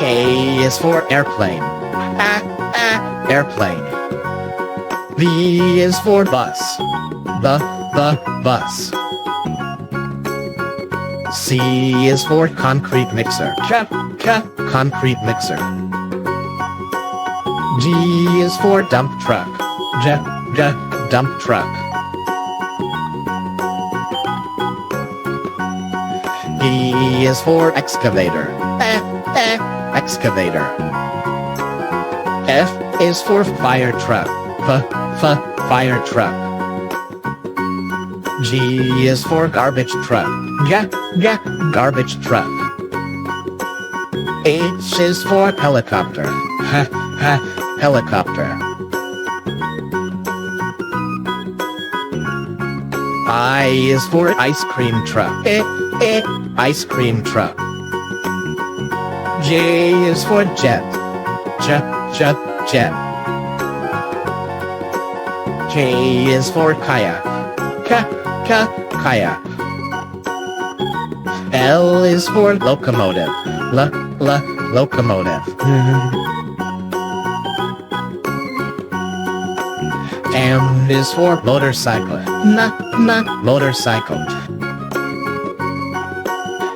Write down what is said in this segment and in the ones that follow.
A is for airplane. Airplane. B is for bus. Bus. C is for concrete mixer. Concrete mixer. G is for dump truck. Dump truck. E is for excavator. Excavator. F is for fire truck. Fire truck. G is for garbage truck. Garbage truck. H is for helicopter. Helicopter. I is for ice cream truck. Ice cream truck. J is for jet. Jet. K is for kayak. Kayak. L is for locomotive. Locomotive. M is for motorcycle. Motorcycle.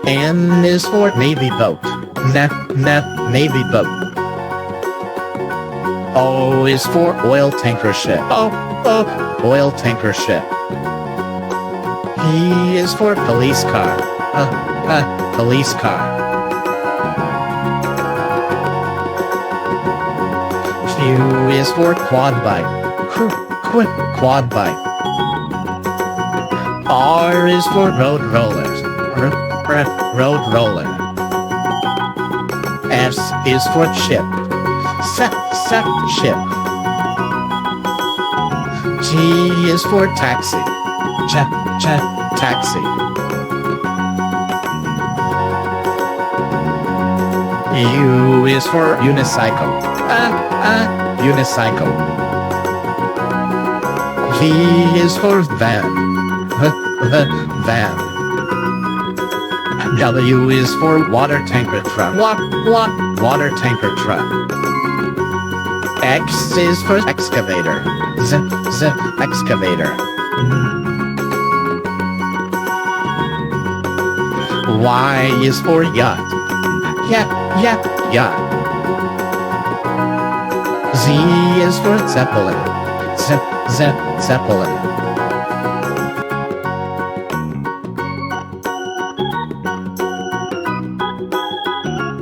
N is for navy boat. Navy boat. O is for oil tanker ship. Oil tanker ship. P is for police car. Police car. Q is for quad bike. Quad bike. R is for road rollers. Road roller. S is for ship. Ship. T is for taxi. Taxi. U is for unicycle. Unicycle. V is for van. Van. W is for water tanker truck. Water tanker truck. X is for excavator. Excavator. Y is for yacht. Yacht. Z is for zeppelin. Zeppelin.